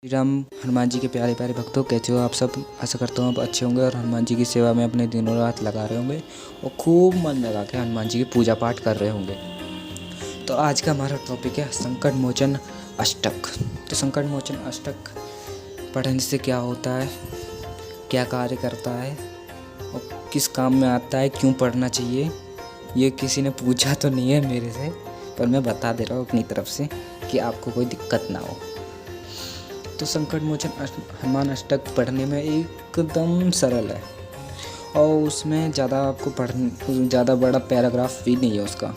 श्री राम। हनुमान जी के प्यारे प्यारे भक्तों, कैसे हो आप सब। आशा करता हूँ आप अच्छे होंगे और हनुमान जी की सेवा में अपने दिनों रात लगा रहे होंगे और खूब मन लगा के हनुमान जी की पूजा पाठ कर रहे होंगे। तो आज का हमारा टॉपिक है संकट मोचन अष्टक। तो संकट मोचन अष्टक पढ़ने से क्या होता है, क्या कार्य करता है और किस काम में आता है, क्यों पढ़ना चाहिए, ये किसी ने पूछा तो नहीं है मेरे से, पर मैं बता दे रहा हूँ अपनी तरफ से कि आपको कोई दिक्कत ना हो। तो संकट मोचन हनुमान अष्टक पढ़ने में एकदम सरल है और उसमें ज़्यादा आपको ज़्यादा बड़ा पैराग्राफ भी नहीं है उसका।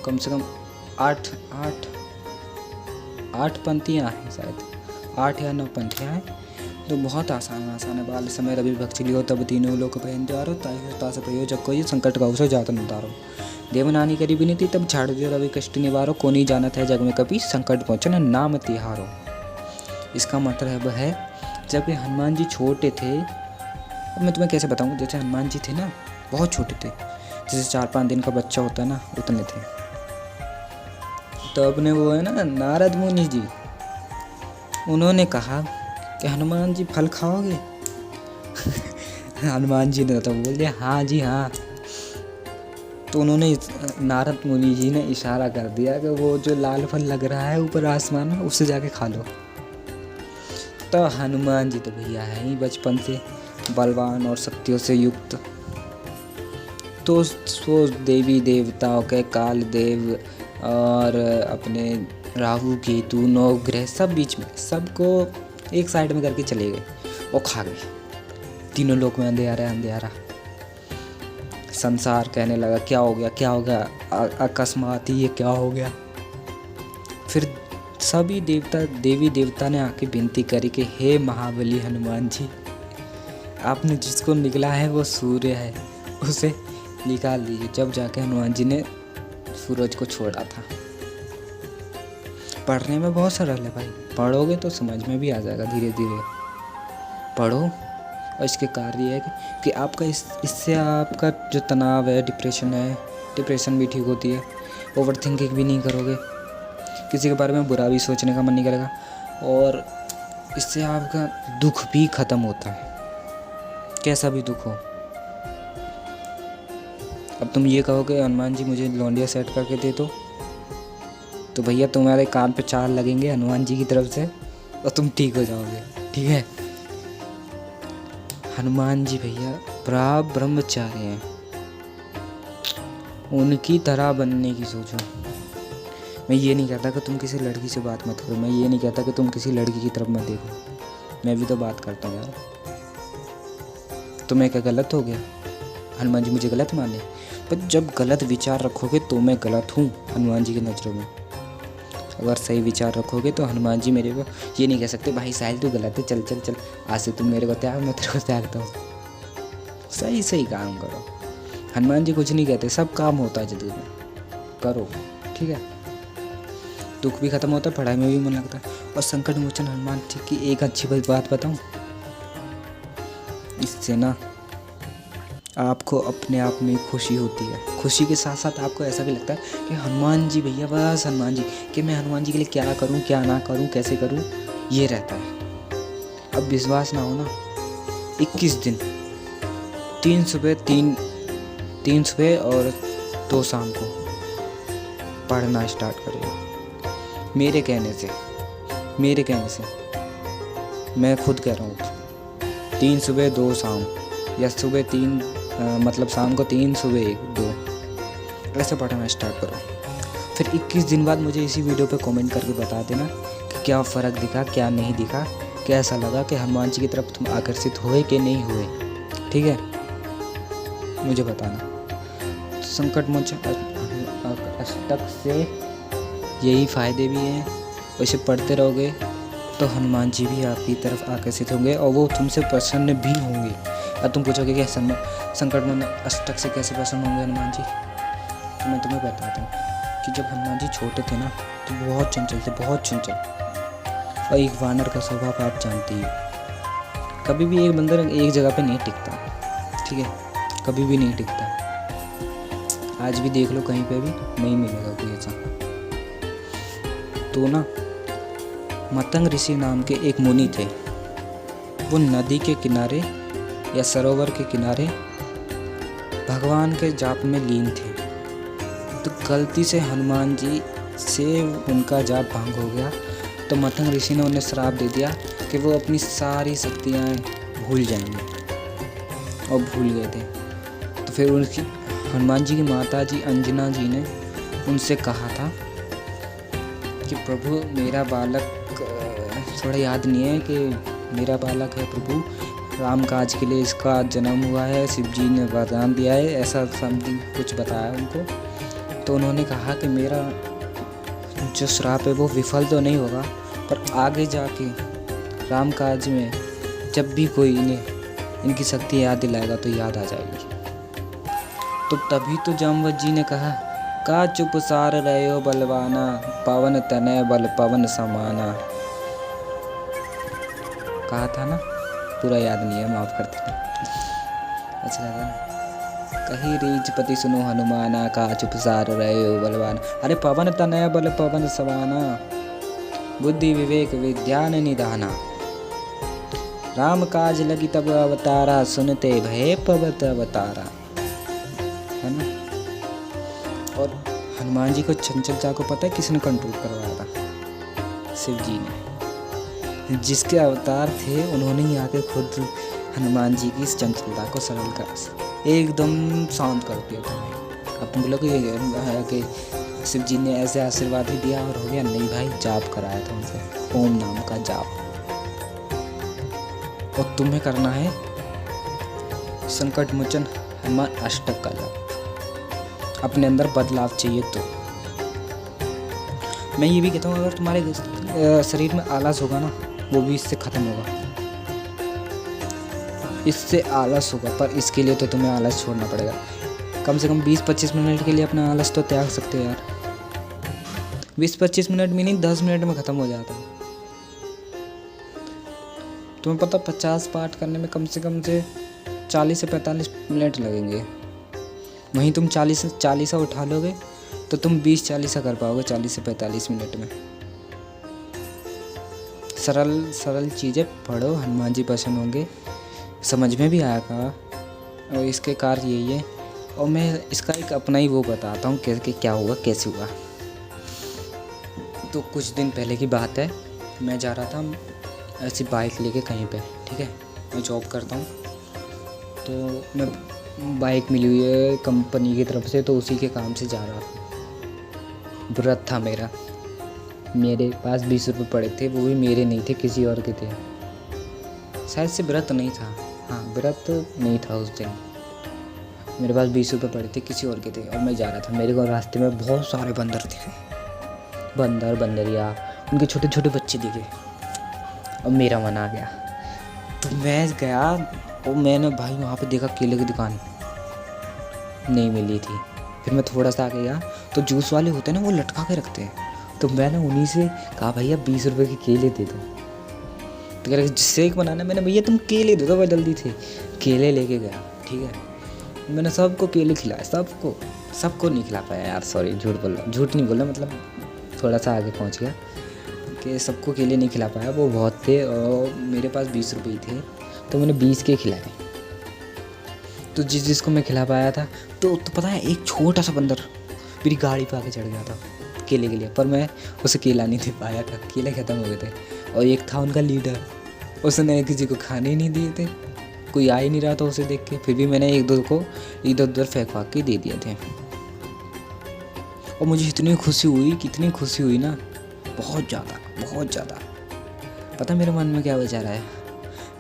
कम से कम आठ पंक्तियाँ हैं, शायद 8 या 9 पंक्तियाँ हैं। तो बहुत आसान है। बाल समय रवि भक्ति लियो तब तीनों लोक पहन जारो तास प्रयोजक को ये संकट का उसे जातन उतारो देवनानी करी विनीति तब छाड़ दियो रवि कष्ट निवारो को नहीं जानत है जग में कभी संकट मोचन नाम तिहारो। इसका मतलब है जब ये हनुमान जी छोटे थे, अब मैं तुम्हें कैसे बताऊँ, जैसे हनुमान जी थे ना बहुत छोटे थे, जैसे 4-5 दिन का बच्चा होता है ना उतने थे। तो अपने वो है ना नारद मुनि जी, उन्होंने कहा कि हनुमान जी फल खाओगे। हनुमान जी ने तो बोल दिया हाँ जी हाँ। तो उन्होंने नारद मुनि जी ने इशारा कर दिया कि वो जो लाल फल लग रहा है ऊपर आसमान में उससे जाके खा लो। तो हनुमान जी तो भैया है ही बचपन से बलवान और शक्तियों से युक्त। तो देवी देवताओं के काल देव और अपने राहु केतु नवग्रह सब बीच में सबको एक साइड में करके चले गए और खा गए। तीनों लोक में अंधेरा। संसार कहने लगा क्या हो गया अकस्मात ही ये क्या हो गया। फिर सभी देवी देवता ने आके विनती करी कि हे महाबली हनुमान जी, आपने जिसको निकला है वो सूर्य है, उसे निकाल दीजिए। जब जाके हनुमान जी ने सूरज को छोड़ा था। पढ़ने में बहुत सरल है भाई, पढ़ोगे तो समझ में भी आ जाएगा। धीरे धीरे पढ़ो और इसके कार्य है कि आपका इससे आपका जो तनाव है, डिप्रेशन भी ठीक होती है। ओवर थिंकिंग भी नहीं करोगे, किसी के बारे में बुरा भी सोचने का मन नहीं करेगा और इससे आपका दुख भी ख़त्म होता है, कैसा भी दुख हो। अब तुम ये कहोगे हनुमान जी मुझे लौंडिया सेट करके दे दो, तो भैया तुम्हारे कान पे 4 लगेंगे हनुमान जी की तरफ से और तुम ठीक हो जाओगे। ठीक है। हनुमान जी भैया ब्रह्मचारी हैं, उनकी तरह बनने की सोचो। मैं ये नहीं कहता कि तुम किसी लड़की से बात मत करो, मैं ये नहीं कहता कि तुम किसी लड़की की तरफ मत देखो, मैं भी तो बात करता हूँ यार। तो मैं क्या गलत हो गया? हनुमान जी मुझे गलत माने? पर जब गलत विचार रखोगे तो मैं गलत हूँ हनुमान जी की नज़रों में। अगर सही विचार रखोगे तो हनुमान जी मेरे को ये नहीं कह सकते भाई साहिल तू गलत है, चल चल चल आज से तुम मेरे को त्याग, मैं तेरे को त्यागता हूँ। सही काम करो। हनुमान जी कुछ नहीं कहते, सब काम होता है जल्दी में करो। ठीक है। दुख भी खत्म होता है, पढ़ाई में भी मन लगता है। और संकट मोचन हनुमान जी की एक अच्छी बात बताऊं, इससे ना आपको अपने आप में खुशी होती है। खुशी के साथ साथ आपको ऐसा भी लगता है कि हनुमान जी भैया, बस हनुमान जी कि मैं हनुमान जी के लिए क्या करूं क्या ना करूं कैसे करूं, ये रहता है। अब विश्वास ना हो ना, 21 दिन 3 सुबह और 2 शाम को पढ़ना स्टार्ट करेगा। मेरे कहने से मैं खुद कह रहा हूँ 3 सुबह 2 शाम, या सुबह 3 मतलब शाम को 3 सुबह 1 2 ऐसे पढ़ना स्टार्ट करो। फिर 21 दिन बाद मुझे इसी वीडियो पे कमेंट करके बता देना कि क्या फ़र्क दिखा, क्या नहीं दिखा, कैसा लगा, कि हनुमान जी की तरफ तुम आकर्षित हुए कि नहीं हुए। ठीक है, मुझे बताना। संकट मोचन अष्टक से यही फ़ायदे भी हैं, वैसे पढ़ते रहोगे तो हनुमान जी भी आपकी तरफ आकर्षित होंगे और वो तुमसे प्रसन्न भी होंगे। और तुम पूछोगे कि संकट मोचन अष्टक से कैसे प्रसन्न होंगे हनुमान जी, तो मैं तुम्हें बताता हूँ कि जब हनुमान जी छोटे थे ना तो बहुत चंचल। और एक वानर का स्वभाव आप जानती हो, कभी भी एक बंदर एक जगह पे नहीं टिकता। ठीक है, कभी भी नहीं टिकता। आज भी देख लो, कहीं पे भी नहीं मिलेगा कोई ऐसा। तो ना मतंग ऋषि नाम के एक मुनि थे। वो नदी के किनारे या सरोवर के किनारे भगवान के जाप में लीन थे। तो गलती से हनुमान जी से उनका जाप भंग हो गया, तो मतंग ऋषि ने उन्हें श्राप दे दिया कि वो अपनी सारी शक्तियाँ भूल जाएंगे, और भूल गए थे। तो फिर उनकी हनुमान जी की माता जी अंजना जी ने उनसे कहा था कि प्रभु मेरा बालक, थोड़ा याद नहीं है कि मेरा बालक है प्रभु, राम काज के लिए इसका जन्म हुआ है, शिव जी ने वरदान दिया है, ऐसा समथिंग कुछ बताया उनको। तो उन्होंने कहा कि मेरा जो श्राप है वो विफल तो नहीं होगा, पर आगे जाके राम काज में जब भी कोई इनकी शक्ति याद दिलाएगा तो याद आ जाएगी। तो तभी तो जामवत जी ने कहा, का चुप सार रहो बलवाना, पवन तनय बल पवन समाना। कहा था ना, पूरा याद नहीं है, माफ़ कर देना। अच्छा लगा ना। कही रीचपति सुनो हनुमाना, का चुप सार रहे बलवान। अरे पवन तनय बल पवन समाना, बुद्धि विवेक विज्ञान निधाना। राम काज लगी तब अवतारा, सुनते भय पवत अवतारा। है ना। और हनुमान जी को चंचलता को पता है किसने कंट्रोल करवाया था? शिव जी ने। जिसके अवतार थे उन्होंने ही आके खुद हनुमान जी की इस चंचलता को सरल कर एकदम शांत कर दिया था। अब तुम लोग ये है कि शिव जी ने ऐसे आशीर्वाद ही दिया और हो गया? नहीं भाई, जाप कराया था उनसे, ओम नाम का जाप। और तुम्हें करना है संकट मोचन हनुमान अष्टक का जाप। अपने अंदर बदलाव चाहिए तो। मैं ये भी कहता हूँ, अगर तुम्हारे शरीर में आलस होगा ना, वो भी इससे ख़त्म होगा। इससे आलस होगा, पर इसके लिए तो तुम्हें आलस छोड़ना पड़ेगा। कम से कम 20-25 मिनट के लिए अपना आलस तो त्याग सकते हो यार। 20-25 मिनट में नहीं, 10 मिनट में ख़त्म हो जाता है। तुम्हें पता 50 पाठ करने में कम से 40 से 45 मिनट लगेंगे। वहीं तुम 40 उठा लोगे तो तुम 20-40 कर पाओगे 40 से 45 मिनट में। सरल चीज़ें पढ़ो, हनुमान जी पसंद होंगे, समझ में भी आएगा। और इसके कार्य यही है। और मैं इसका एक अपना ही वो बताता हूँ कि क्या हुआ, कैसे हुआ। तो कुछ दिन पहले की बात है, मैं जा रहा था ऐसी बाइक लेके कहीं पे, ठीक है। मैं जॉब करता हूँ, तो मैं बाइक मिली हुई है कंपनी की तरफ से, तो उसी के काम से जा रहा था। व्रत था मेरा, मेरे पास 20 रुपये पड़े थे, वो भी मेरे नहीं थे, किसी और के थे। शायद से व्रत नहीं था, हाँ व्रत नहीं था उस दिन। मेरे पास 20 रुपये पड़े थे, किसी और के थे, और मैं जा रहा था। मेरे को रास्ते में बहुत सारे बंदर दिखे, बंदरिया, उनके छोटे छोटे बच्चे दिखे, और मेरा मन आ गया। तो मैं गया और मैंने भाई वहाँ पे देखा केले की दुकान नहीं मिली थी। फिर मैं थोड़ा सा आगे गया तो जूस वाले होते हैं ना, वो लटका के रखते हैं। तो मैंने उन्हीं से कहा, भैया 20 रुपये के केले दे दो। तो कह रहे शेक बनाना। मैंने, भैया तुम केले दे दो, मैं जल्दी थे। केले लेके गया, ठीक है। मैंने सबको केले खिलाए, सबको नहीं खिला पाया यार, सॉरी झूठ नहीं बोला, मतलब थोड़ा सा आगे पहुँच गया कि सबको केले नहीं खिला पाया, वो बहुत थे और मेरे पास 20 रुपये थे, तो मैंने 20 के खिलाए। तो जिसको मैं खिला पाया था, तो पता है एक छोटा सा बंदर मेरी गाड़ी पे आके चढ़ गया था केले के लिए, पर मैं उसे केला नहीं दे पाया था, केले ख़त्म हो गए थे। और एक था उनका लीडर, उसने किसी को खाने ही नहीं दिए थे, कोई आ ही नहीं रहा था उसे देख के, फिर भी मैंने एक दो को इधर उधर फेंकवा के दे दिए थे। और मुझे इतनी खुशी हुई, कितनी खुशी हुई ना, बहुत ज़्यादा। पता मेरे मन में क्या विचार आया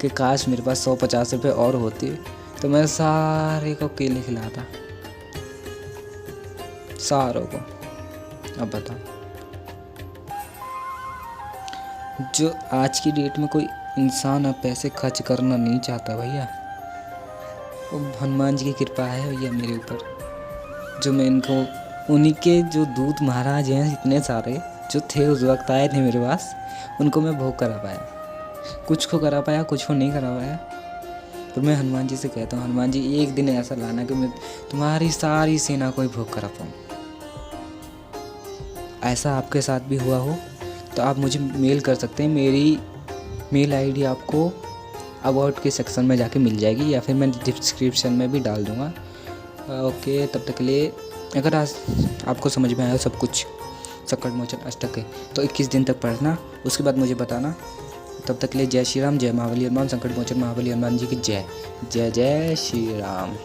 कि काश मेरे पास 150 रुपये और होते तो मैं सारे को केले खिलाता, सारों को। अब बताओ, जो आज की डेट में कोई इंसान अब पैसे खर्च करना नहीं चाहता भैया, वो हनुमान जी की कृपा है भैया मेरे ऊपर। जो मैं इनको, उन्हीं के जो दूत महाराज हैं इतने सारे जो थे उस वक्त आए थे मेरे पास, उनको मैं भोग करा पाया। कुछ को करा पाया, कुछ को नहीं करा पाया। पर मैं हनुमान जी से कहता हूँ, हनुमान जी एक दिन ऐसा लाना कि मैं तुम्हारी सारी सेना को ही भोग करा पाऊँ। ऐसा आपके साथ भी हुआ हो तो आप मुझे मेल कर सकते हैं। मेरी मेल आईडी आपको अबाउट के सेक्शन में जाके मिल जाएगी, या फिर मैं डिस्क्रिप्शन में भी डाल दूँगा। ओके, तब तक के लिए अगर आज आपको समझ में आया सब कुछ संकट मोचन अष्टक है तो 21 दिन तक पढ़ना, उसके बाद मुझे बताना। तब तक के लिए जय श्री राम, जय महाबली हनुमान, संकट मोचन महाबली हनुमान जी की जय। जय जय श्री राम।